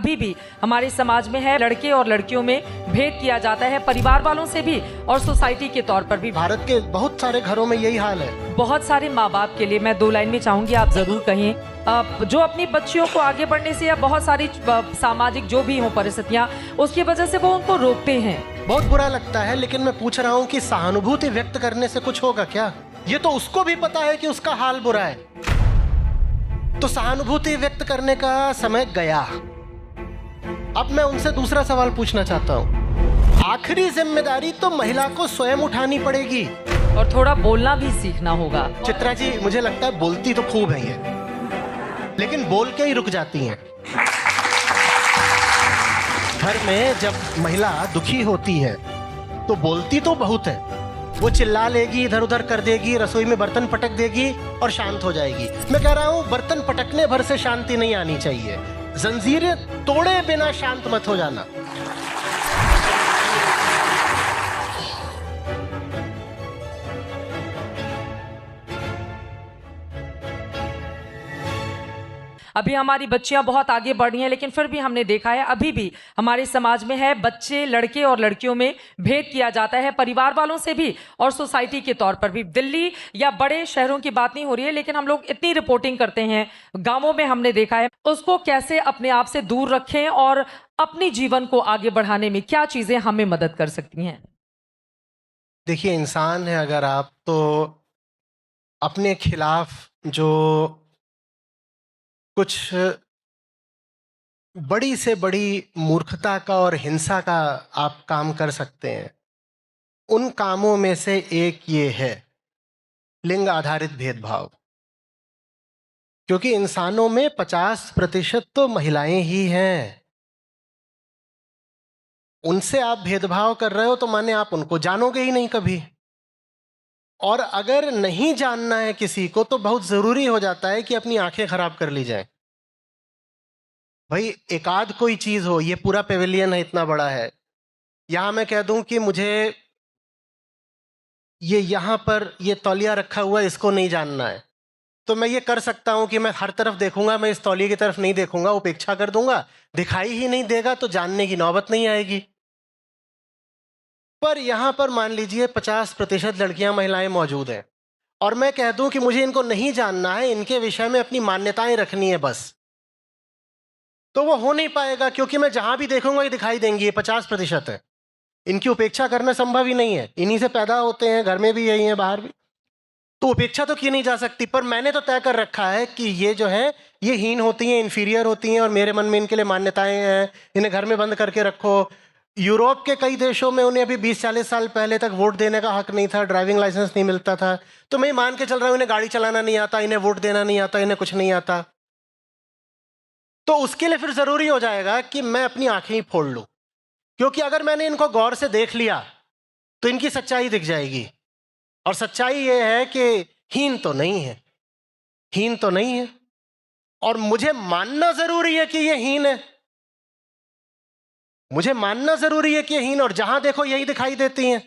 अभी भी हमारे समाज में है। लड़के और लड़कियों में भेद किया जाता है, परिवार वालों से भी और सोसाइटी के तौर पर भी। भारत के बहुत सारे घरों में यही हाल है। बहुत सारे माँ बाप के लिए मैं 2 लाइन में चाहूंगी आप जरूर कहें, जो अपनी बच्चियों को आगे बढ़ने से या बहुत सारी सामाजिक जो भी हो परिस्थितियाँ उसकी वजह से वो उनको रोकते हैं। बहुत बुरा लगता है, लेकिन मैं पूछ रहा हूँ कि सहानुभूति व्यक्त करने से कुछ होगा क्या? ये तो उसको भी पता है कि उसका हाल बुरा है, तो सहानुभूति व्यक्त करने का समय गया। अब मैं उनसे दूसरा सवाल पूछना चाहता हूँ। आखिरी जिम्मेदारी तो महिला को स्वयं उठानी पड़ेगी और थोड़ा बोलना भी सीखना होगा। चित्रा जी, मुझे लगता है बोलती तो खूब है ये, लेकिन बोल के ही रुक जाती हैं। घर में जब महिला दुखी होती है तो बोलती तो बहुत है। वो चिल्ला लेगी, इधर उधर कर देगी, रसोई में बर्तन पटक देगी और शांत हो जाएगी। मैं कह रहा हूं, बर्तन पटकने भर से शांति नहीं आनी चाहिए। जंजीरें तोड़े बिना शांत मत हो जाना। अभी हमारी बच्चियां बहुत आगे बढ़ रही हैं, लेकिन फिर भी हमने देखा है अभी भी हमारे समाज में है, बच्चे लड़के और लड़कियों में भेद किया जाता है, परिवार वालों से भी और सोसाइटी के तौर पर भी। दिल्ली या बड़े शहरों की बात नहीं हो रही है, लेकिन हम लोग इतनी रिपोर्टिंग करते हैं, गांवों में हमने देखा है। उसको कैसे अपने आप से दूर रखें और अपने जीवन को आगे बढ़ाने में क्या चीजें हमें मदद कर सकती हैं? देखिए, इंसान है अगर आप, तो अपने खिलाफ जो कुछ बड़ी से बड़ी मूर्खता का और हिंसा का आप काम कर सकते हैं, उन कामों में से एक ये है लिंग आधारित भेदभाव। क्योंकि इंसानों में 50% तो महिलाएं ही हैं। उनसे आप भेदभाव कर रहे हो तो माने आप उनको जानोगे ही नहीं कभी। और अगर नहीं जानना है किसी को तो बहुत जरूरी हो जाता है कि अपनी आंखें खराब कर ली जाए। भाई, एकाध कोई चीज हो, ये पूरा पेविलियन है, इतना बड़ा है, यहां मैं कह दूं कि मुझे ये यहां पर ये तौलिया रखा हुआ है, इसको नहीं जानना है, तो मैं ये कर सकता हूं कि मैं हर तरफ देखूंगा, मैं इस तौलिए की तरफ नहीं देखूंगा, उपेक्षा कर दूंगा, दिखाई ही नहीं देगा, तो जानने की नौबत नहीं आएगी। पर यहां पर मान लीजिए 50% लड़कियां महिलाएं मौजूद हैं, और मैं कह दूं कि मुझे इनको नहीं जानना है, इनके विषय में अपनी मान्यताएं रखनी है बस, तो वो हो नहीं पाएगा। क्योंकि मैं जहां भी देखूंगा ये दिखाई देंगी, ये 50% है, इनकी उपेक्षा करना संभव ही नहीं है। इन्हीं से पैदा होते हैं, घर में भी यही है, बाहर भी, तो उपेक्षा तो की नहीं जा सकती। पर मैंने तो तय कर रखा है कि ये जो है ये हीन होती हैं, इन्फीरियर होती हैं, और मेरे मन में इनके लिए मान्यताएं हैं, इन्हें घर में बंद करके रखो। यूरोप के कई देशों में उन्हें अभी 20-40 साल पहले तक वोट देने का हक नहीं था, ड्राइविंग लाइसेंस नहीं मिलता था। तो मैं मान के चल रहा हूं इन्हें गाड़ी चलाना नहीं आता, इन्हें वोट देना नहीं आता, इन्हें कुछ नहीं आता। तो उसके लिए फिर जरूरी हो जाएगा कि मैं अपनी आंखें ही फोड़ लूं। क्योंकि अगर मैंने इनको गौर से देख लिया तो इनकी सच्चाई दिख जाएगी, और सच्चाई ये है कि हीन तो नहीं है, हीन तो नहीं है, और मुझे मानना जरूरी है कि ये हीन है, मुझे मानना जरूरी है कि ये हीन, और जहां देखो यही दिखाई देती हैं,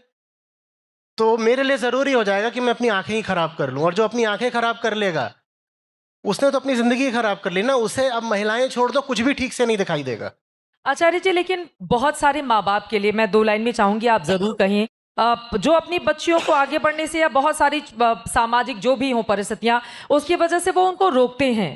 तो मेरे लिए जरूरी हो जाएगा कि मैं अपनी आंखें ही खराब कर लूं। और जो अपनी आंखें खराब कर लेगा उसने तो अपनी जिंदगी खराब कर ली ना। उसे अब महिलाएं छोड़ दो, कुछ भी ठीक से नहीं दिखाई देगा। आचार्य जी, लेकिन बहुत सारे माँ बाप के लिए मैं 2 लाइन में चाहूंगी आप जरूर कहें, जो अपनी बच्चियों को आगे बढ़ने से या बहुत सारी सामाजिक जो भी हो परिस्थितियां उसकी वजह से वो उनको रोकते हैं,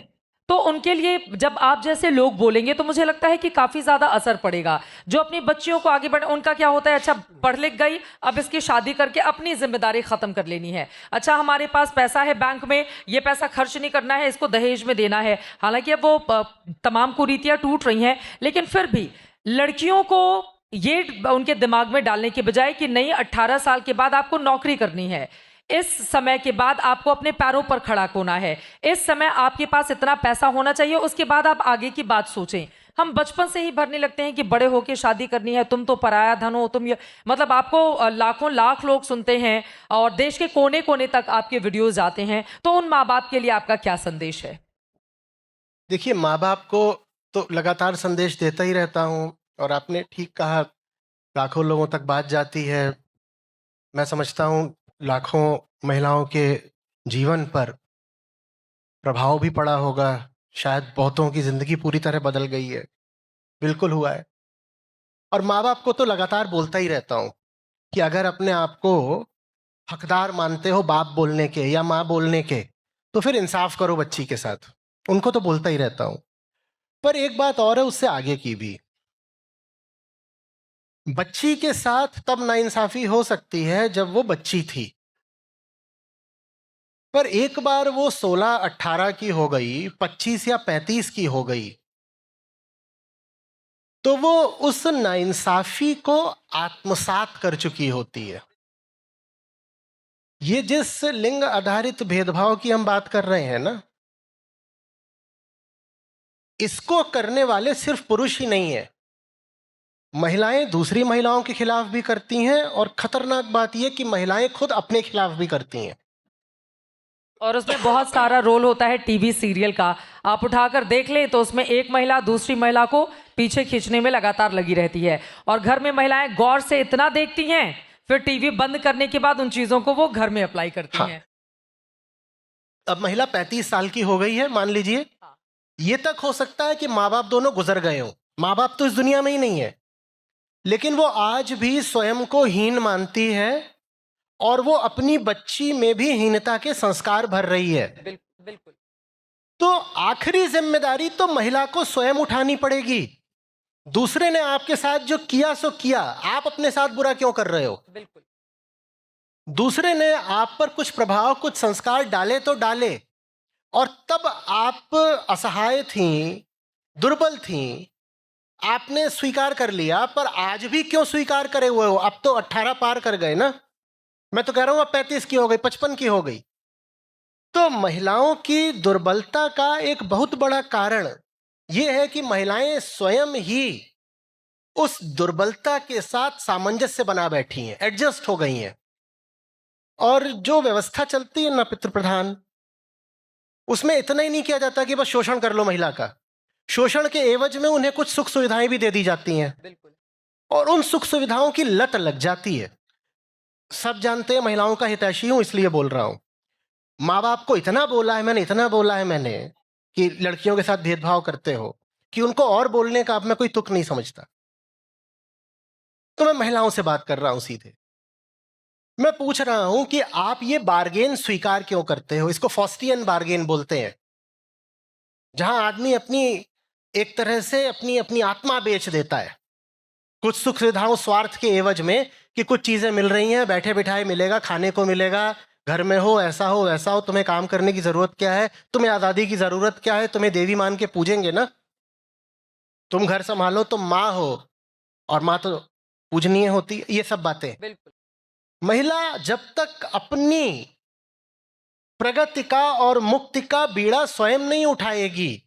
तो उनके लिए जब आप जैसे लोग बोलेंगे तो मुझे लगता है कि काफी ज्यादा असर पड़ेगा। जो अपनी बच्चियों को आगे बढ़, उनका क्या होता है, अच्छा पढ़ लिख गई, अब इसकी शादी करके अपनी जिम्मेदारी खत्म कर लेनी है, अच्छा हमारे पास पैसा है बैंक में, ये पैसा खर्च नहीं करना है, इसको दहेज में देना है। हालांकि अब वो तमाम कुरीतियां टूट रही हैं, लेकिन फिर भी लड़कियों को ये उनके दिमाग में डालने के बजाय कि नहीं, 18 साल के बाद आपको नौकरी करनी है, इस समय के बाद आपको अपने पैरों पर खड़ा होना है, इस समय आपके पास इतना पैसा होना चाहिए, उसके बाद आप आगे की बात सोचें। हम बचपन से ही भरने लगते हैं कि बड़े होके शादी करनी है, तुम तो पराया धन हो, तुम ये, मतलब आपको लाखों लाख लोग सुनते हैं और देश के कोने कोने तक आपके वीडियोज आते हैं। तो उन माँ बाप के लिए आपका क्या संदेश है? देखिए, माँ बाप को तो लगातार संदेश देता ही रहता हूँ, और आपने ठीक कहा, लाखों लोगों तक बात जाती है। मैं समझता हूँ लाखों महिलाओं के जीवन पर प्रभाव भी पड़ा होगा, शायद बहुतों की जिंदगी पूरी तरह बदल गई है। बिल्कुल हुआ है। और माँ बाप को तो लगातार बोलता ही रहता हूँ कि अगर अपने आप को हकदार मानते हो बाप बोलने के या माँ बोलने के, तो फिर इंसाफ करो बच्ची के साथ। उनको तो बोलता ही रहता हूँ। पर एक बात और है उससे आगे की भी। बच्ची के साथ तब नाइंसाफी हो सकती है जब वो बच्ची थी, पर एक बार वो 16-18 की हो गई, 25 या 35 की हो गई, तो वो उस नाइंसाफी को आत्मसात कर चुकी होती है। ये जिस लिंग आधारित भेदभाव की हम बात कर रहे हैं ना, इसको करने वाले सिर्फ पुरुष ही नहीं है, महिलाएं दूसरी महिलाओं के खिलाफ भी करती हैं, और खतरनाक बात यह कि महिलाएं खुद अपने खिलाफ भी करती हैं। और उसमें बहुत सारा रोल होता है टीवी सीरियल का। आप उठाकर देख लें तो उसमें एक महिला दूसरी महिला को पीछे खींचने में लगातार लगी रहती है, और घर में महिलाएं गौर से इतना देखती हैं, फिर टीवी बंद करने के बाद उन चीजों को वो घर में अप्लाई करती हाँ। हैं। अब महिला 35 साल की हो गई है मान लीजिए, हाँ। ये तक हो सकता है कि माँ बाप दोनों गुजर गए हों, माँ बाप तो इस दुनिया में ही नहीं है, लेकिन वो आज भी स्वयं को हीन मानती है और वो अपनी बच्ची में भी हीनता के संस्कार भर रही है। बिल्कुल बिल्कुल। तो आखिरी जिम्मेदारी तो महिला को स्वयं उठानी पड़ेगी। दूसरे ने आपके साथ जो किया सो किया, आप अपने साथ बुरा क्यों कर रहे हो? बिल्कुल। दूसरे ने आप पर कुछ प्रभाव, कुछ संस्कार डाले तो डाले, और तब आप असहाय थी, दुर्बल थी, आपने स्वीकार कर लिया, पर आज भी क्यों स्वीकार करे हुए हो? अब तो 18 पार कर गए ना, मैं तो कह रहा हूं अब 35 की हो गई, 55 की हो गई। तो महिलाओं की दुर्बलता का एक बहुत बड़ा कारण यह है कि महिलाएं स्वयं ही उस दुर्बलता के साथ सामंजस्य बना बैठी हैं, एडजस्ट हो गई हैं। और जो व्यवस्था चलती है ना पितृ प्रधान, उसमें इतना ही नहीं किया जाता कि बस शोषण कर लो महिला का, शोषण के एवज में उन्हें कुछ सुख सुविधाएं भी दे दी जाती हैं, बिल्कुल। और उन सुख सुविधाओं की लत लग जाती है। सब जानते हैं, महिलाओं का हितैषी हूं इसलिए बोल रहा हूं। माँ बाप को इतना बोला है मैंने, इतना बोला है मैंने कि लड़कियों के साथ भेदभाव करते हो, कि उनको और बोलने का अब मैं कोई तुक नहीं समझता। तो मैं महिलाओं से बात कर रहा हूं सीधे, मैं पूछ रहा हूं कि आप ये बार्गेन स्वीकार क्यों करते हो? इसको फॉस्टियन बार्गेन बोलते हैं, जहां आदमी अपनी एक तरह से अपनी अपनी आत्मा बेच देता है, कुछ सुख सुविधाओं स्वार्थ के एवज में, कि कुछ चीजें मिल रही हैं, बैठे बिठाए मिलेगा, खाने को मिलेगा, घर में हो ऐसा हो वैसा हो, तुम्हें काम करने की जरूरत क्या है, तुम्हें आजादी की जरूरत क्या है, तुम्हें देवी मान के पूजेंगे ना, तुम घर संभालो, तुम माँ हो, और माँ तो पूजनीय होती है, ये सब बातें। बिल्कुल। महिला जब तक अपनी प्रगति का और मुक्ति का बीड़ा स्वयं नहीं उठाएगी,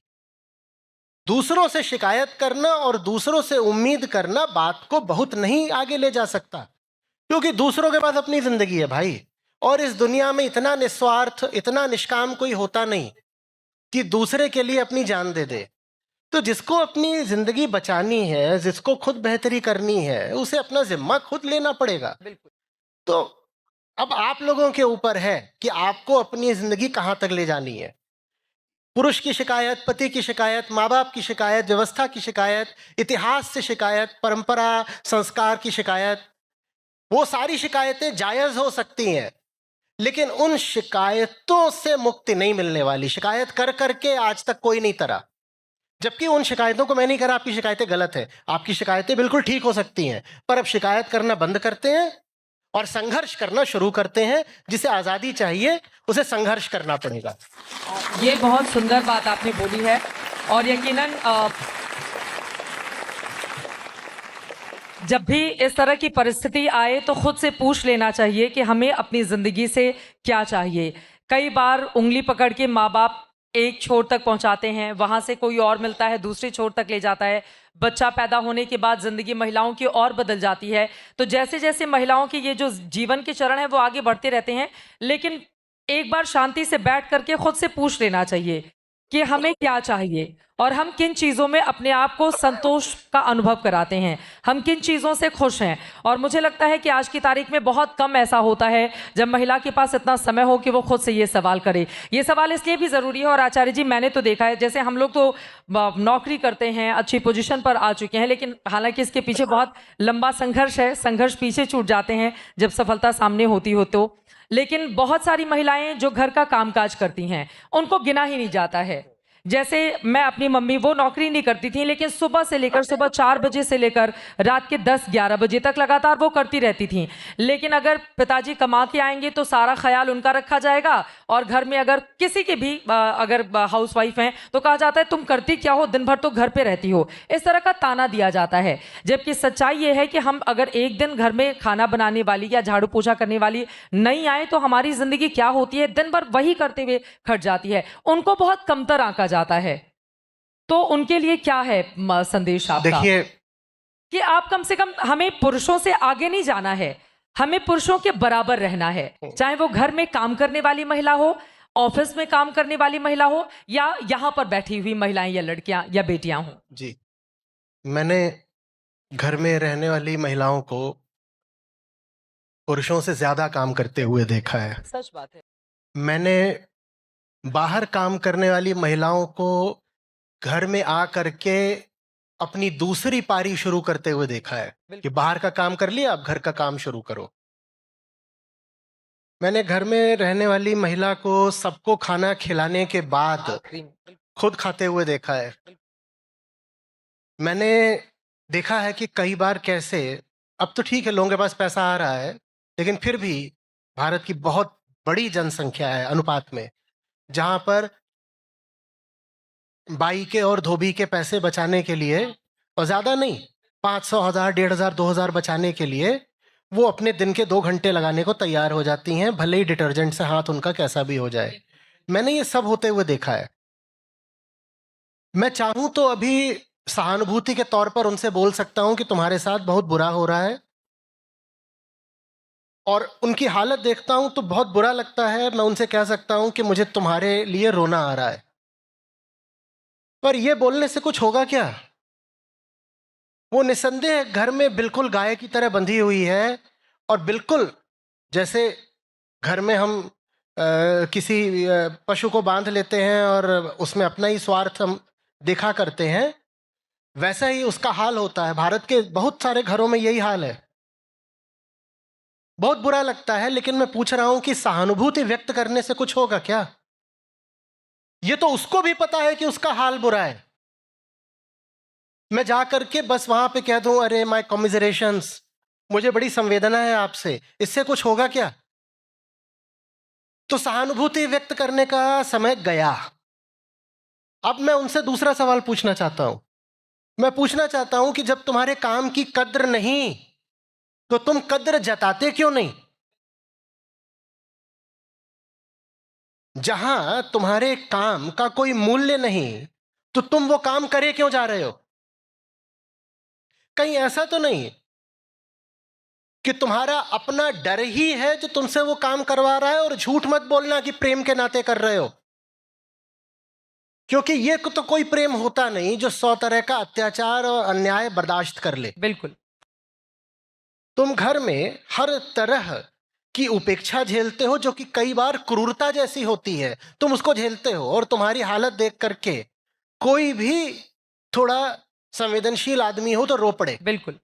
दूसरों से शिकायत करना और दूसरों से उम्मीद करना बात को बहुत नहीं आगे ले जा सकता, क्योंकि दूसरों के पास अपनी जिंदगी है भाई, और इस दुनिया में इतना निस्वार्थ, इतना निष्काम कोई होता नहीं कि दूसरे के लिए अपनी जान दे दे। तो जिसको अपनी जिंदगी बचानी है, जिसको खुद बेहतरी करनी है, उसे अपना जिम्मा खुद लेना पड़ेगा। बिल्कुल। तो अब आप लोगों के ऊपर है कि आपको अपनी जिंदगी कहां तक ले जानी है। पुरुष की शिकायत, पति की शिकायत, माँ बाप की शिकायत, व्यवस्था की शिकायत, इतिहास से शिकायत, परंपरा संस्कार की शिकायत, वो सारी शिकायतें जायज हो सकती हैं, लेकिन उन शिकायतों से मुक्ति नहीं मिलने वाली। शिकायत कर करके आज तक कोई नहीं तरा, जबकि उन शिकायतों को मैं नहीं कह रहा आपकी शिकायतें गलत है, आपकी शिकायतें बिल्कुल ठीक हो सकती हैं, पर अब शिकायत करना बंद करते हैं और संघर्ष करना शुरू करते हैं। जिसे आजादी चाहिए उसे संघर्ष करना पड़ेगा। ये बहुत सुंदर बात आपने बोली है, और यकीनन जब भी इस तरह की परिस्थिति आए तो खुद से पूछ लेना चाहिए कि हमें अपनी जिंदगी से क्या चाहिए। कई बार उंगली पकड़ के माँ बाप एक छोर तक पहुंचाते हैं, वहां से कोई और मिलता है दूसरी छोर तक ले जाता है। बच्चा पैदा होने के बाद जिंदगी महिलाओं की और बदल जाती है। तो जैसे जैसे महिलाओं के ये जो जीवन के चरण है वो आगे बढ़ते रहते हैं, लेकिन एक बार शांति से बैठ करके खुद से पूछ लेना चाहिए कि हमें क्या चाहिए, और हम किन चीज़ों में अपने आप को संतोष का अनुभव कराते हैं, हम किन चीज़ों से खुश हैं। और मुझे लगता है कि आज की तारीख में बहुत कम ऐसा होता है जब महिला के पास इतना समय हो कि वो खुद से ये सवाल करे। ये सवाल इसलिए भी ज़रूरी है, और आचार्य जी मैंने तो देखा है, जैसे हम लोग तो नौकरी करते हैं, अच्छी पोजीशन पर आ चुके हैं, लेकिन हालांकि इसके पीछे बहुत लंबा संघर्ष है, संघर्ष पीछे छूट जाते हैं जब सफलता सामने होती हो तो। लेकिन बहुत सारी महिलाएं जो घर का कामकाज करती हैं उनको गिना ही नहीं जाता है। जैसे मैं अपनी मम्मी, वो नौकरी नहीं करती थी, लेकिन सुबह से लेकर सुबह 4 बजे से लेकर रात के 10-11 बजे तक लगातार वो करती रहती थी। लेकिन अगर पिताजी कमा के आएंगे तो सारा ख्याल उनका रखा जाएगा, और घर में अगर किसी के भी अगर हाउस वाइफ हैं तो कहा जाता है तुम करती क्या हो, दिन भर तो घर पे रहती हो। इस तरह का ताना दिया जाता है। जबकि सच्चाई ये है कि हम अगर एक दिन घर में खाना बनाने वाली या झाड़ू पोछा करने वाली नहीं आए तो हमारी जिंदगी क्या होती है, दिन भर वही करते हुए खट जाती है। उनको बहुत कमतर आंका जाता है। तो उनके लिए क्या है संदेश आपका? देखिए, कि आप कम से कम, हमें पुरुषों से आगे नहीं जाना है, हमें पुरुषों के बराबर रहना है, चाहे वो घर में काम करने वाली महिला हो, ऑफिस में काम करने वाली महिला हो, या यहां पर बैठी हुई महिलाएं या लड़कियां या बेटियां हों। जी, मैंने घर में रहने वाली महिलाओं को पुरुषों से ज्यादा काम करते हुए देखा है। सच बात है। मैंने बाहर काम करने वाली महिलाओं को घर में आ करके अपनी दूसरी पारी शुरू करते हुए देखा है कि बाहर का काम कर लिया, अब घर का काम शुरू करो। मैंने घर में रहने वाली महिला को सबको खाना खिलाने के बाद खुद खाते हुए देखा है। मैंने देखा है कि कई बार कैसे, अब तो ठीक है लोगों के पास पैसा आ रहा है, लेकिन फिर भी भारत की बहुत बड़ी जनसंख्या है अनुपात में, जहां पर बाई के और धोबी के पैसे बचाने के लिए, और ज्यादा नहीं, 500, 1000, 1500, 2000 बचाने के लिए वो अपने दिन के 2 घंटे लगाने को तैयार हो जाती हैं, भले ही डिटर्जेंट से हाथ उनका कैसा भी हो जाए। मैंने ये सब होते हुए देखा है। मैं चाहूं तो अभी सहानुभूति के तौर पर उनसे बोल सकता हूं कि तुम्हारे साथ बहुत बुरा हो रहा है, और उनकी हालत देखता हूं तो बहुत बुरा लगता है। मैं उनसे कह सकता हूं कि मुझे तुम्हारे लिए रोना आ रहा है, पर यह बोलने से कुछ होगा क्या? वो निसंदेह घर में बिल्कुल गाय की तरह बंधी हुई है, और बिल्कुल जैसे घर में हम किसी पशु को बांध लेते हैं और उसमें अपना ही स्वार्थ हम देखा करते हैं, वैसा ही उसका हाल होता है। भारत के बहुत सारे घरों में यही हाल है। बहुत बुरा लगता है, लेकिन मैं पूछ रहा हूं कि सहानुभूति व्यक्त करने से कुछ होगा क्या? ये तो उसको भी पता है कि उसका हाल बुरा है। मैं जा करके बस वहां पे कह दूं, अरे माय कॉमिजरेशंस, मुझे बड़ी संवेदना है आपसे, इससे कुछ होगा क्या? तो सहानुभूति व्यक्त करने का समय गया। अब मैं उनसे दूसरा सवाल पूछना चाहता हूं। मैं पूछना चाहता हूं कि जब तुम्हारे काम की कद्र नहीं, तो तुम कद्र जताते क्यों नहीं? जहां तुम्हारे काम का कोई मूल्य नहीं, तो तुम वो काम करे क्यों जा रहे हो? कहीं ऐसा तो नहीं कि तुम्हारा अपना डर ही है जो तुमसे वो काम करवा रहा है? और झूठ मत बोलना कि प्रेम के नाते कर रहे हो, क्योंकि ये तो कोई प्रेम होता नहीं जो 100 तरह का अत्याचार और अन्याय बर्दाश्त कर ले। बिल्कुल। तुम घर में हर तरह की उपेक्षा झेलते हो, जो कि कई बार क्रूरता जैसी होती है, तुम उसको झेलते हो, और तुम्हारी हालत देख करके कोई भी थोड़ा संवेदनशील आदमी हो तो रो पड़े। बिल्कुल।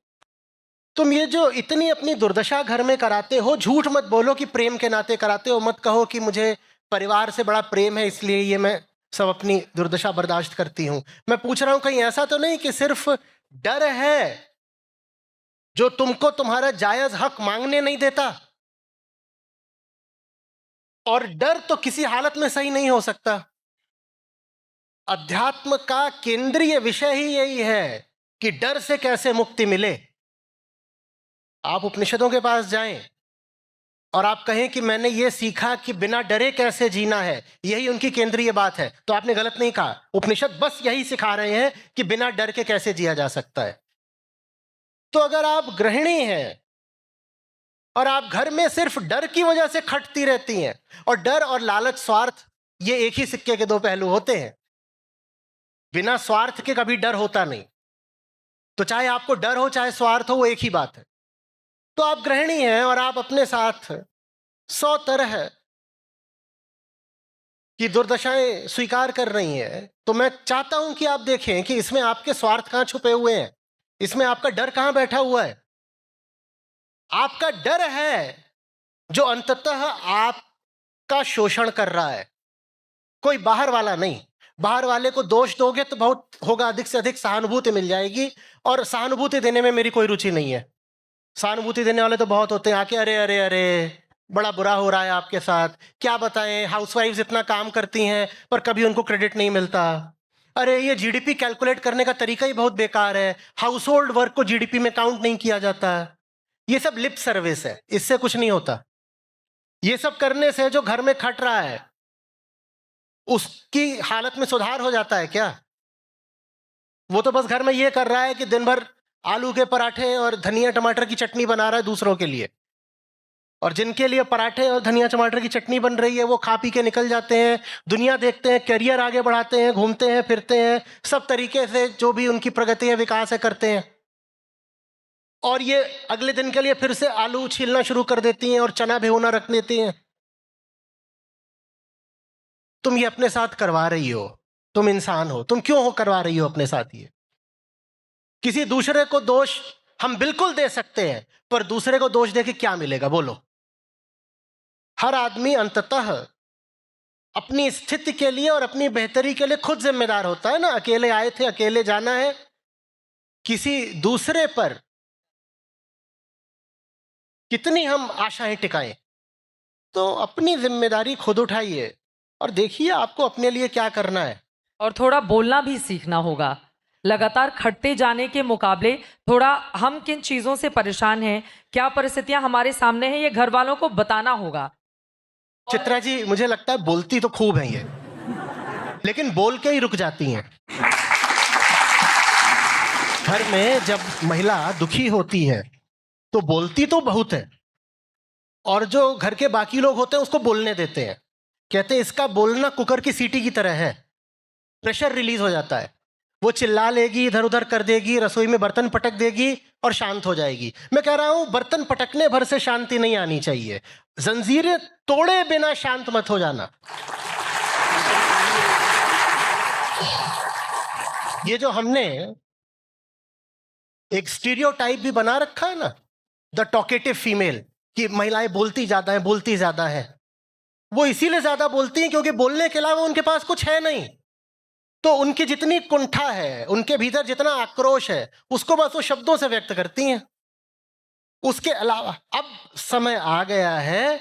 तुम ये जो इतनी अपनी दुर्दशा घर में कराते हो, झूठ मत बोलो कि प्रेम के नाते कराते हो। मत कहो कि मुझे परिवार से बड़ा प्रेम है इसलिए ये मैं सब अपनी दुर्दशा बर्दाश्त करती हूं। मैं पूछ रहा हूं कहीं ऐसा तो नहीं कि सिर्फ डर है जो तुमको तुम्हारा जायज हक मांगने नहीं देता? और डर तो किसी हालत में सही नहीं हो सकता। अध्यात्म का केंद्रीय विषय ही यही है कि डर से कैसे मुक्ति मिले। आप उपनिषदों के पास जाएं और आप कहें कि मैंने ये सीखा कि बिना डरे कैसे जीना है, यही उनकी केंद्रीय बात है, तो आपने गलत नहीं कहा। उपनिषद बस यही सिखा रहे हैं कि बिना डर के कैसे जिया जा सकता है। तो अगर आप गृहिणी हैं और आप घर में सिर्फ डर की वजह से खटती रहती हैं, और डर और लालच, स्वार्थ, ये एक ही सिक्के के दो पहलू होते हैं। बिना स्वार्थ के कभी डर होता नहीं। तो चाहे आपको डर हो चाहे स्वार्थ हो, वो एक ही बात है। तो आप गृहिणी हैं और आप अपने साथ 100 तरह की दुर्दशाएं स्वीकार कर रही हैं, तो मैं चाहता हूं कि आप देखें कि इसमें आपके स्वार्थ कहां छुपे हुए हैं, इसमें आपका डर कहां बैठा हुआ है। आपका डर है जो अंततः आपका शोषण कर रहा है, कोई बाहर वाला नहीं। बाहर वाले को दोष दोगे तो बहुत होगा, अधिक से अधिक सहानुभूति मिल जाएगी, और सहानुभूति देने में मेरी कोई रुचि नहीं है। सहानुभूति देने वाले तो बहुत होते हैं, आके अरे अरे अरे बड़ा बुरा हो रहा है आपके साथ, क्या बताएं, हाउसवाइफ्स इतना काम करती हैं पर कभी उनको क्रेडिट नहीं मिलता। अरे ये जीडीपी कैलकुलेट करने का तरीका ही बहुत बेकार है, हाउस होल्ड वर्क को जीडीपी में काउंट नहीं किया जाता। ये सब लिप सर्विस है, इससे कुछ नहीं होता। ये सब करने से जो घर में खट रहा है उसकी हालत में सुधार हो जाता है क्या? वो तो बस घर में ये कर रहा है कि दिन भर आलू के पराठे और धनिया टमाटर की चटनी बना रहा है दूसरों के लिए, और जिनके लिए पराठे और धनिया टमाटर की चटनी बन रही है वो खा पी के निकल जाते हैं, दुनिया देखते हैं, करियर आगे बढ़ाते हैं, घूमते हैं फिरते हैं, सब तरीके से जो भी उनकी प्रगति है विकास है करते हैं। और ये अगले दिन के लिए फिर से आलू छीलना शुरू कर देती हैं और चना भिगोना रख देती हैं। तुम ये अपने साथ करवा रही हो, तुम इंसान हो, तुम क्यों हो करवा रही हो अपने साथ ये? किसी दूसरे को दोष हम बिल्कुल दे सकते हैं, पर दूसरे को दोष दे के क्या मिलेगा बोलो? हर आदमी अंततः अपनी स्थिति के लिए और अपनी बेहतरी के लिए खुद जिम्मेदार होता है ना। अकेले आए थे, अकेले जाना है। किसी दूसरे पर कितनी हम आशाएं टिकाएं? तो अपनी जिम्मेदारी खुद उठाइए और देखिए आपको अपने लिए क्या करना है। और थोड़ा बोलना भी सीखना होगा। लगातार खटते जाने के मुकाबले थोड़ा हम किन चीज़ों से परेशान हैं, क्या परिस्थितियां हमारे सामने हैं, ये घर वालों को बताना होगा। चित्रा जी, मुझे लगता है बोलती तो खूब है ये, लेकिन बोल के ही रुक जाती हैं। घर में जब महिला दुखी होती है तो बोलती तो बहुत है, और जो घर के बाकी लोग होते हैं उसको बोलने देते हैं। कहते हैं इसका बोलना कुकर की सीटी की तरह है, प्रेशर रिलीज हो जाता है। वो चिल्ला लेगी, इधर उधर कर देगी, रसोई में बर्तन पटक देगी और शांत हो जाएगी। मैं कह रहा हूं बर्तन पटकने भर से शांति नहीं आनी चाहिए, जंजीरें तोड़े बिना शांत मत हो जाना। ये जो हमने एक स्टीरियोटाइप भी बना रखा है ना, द टॉकेटिव फीमेल, कि महिलाएं बोलती ज्यादा है, बोलती ज्यादा है। वो इसीलिए ज्यादा बोलती हैं क्योंकि बोलने के अलावा उनके पास कुछ है नहीं। तो उनकी जितनी कुंठा है, उनके भीतर जितना आक्रोश है, उसको बस वो शब्दों से व्यक्त करती हैं। उसके अलावा अब समय आ गया है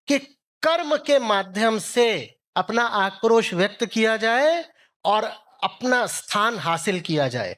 कि कर्म के माध्यम से अपना आक्रोश व्यक्त किया जाए और अपना स्थान हासिल किया जाए।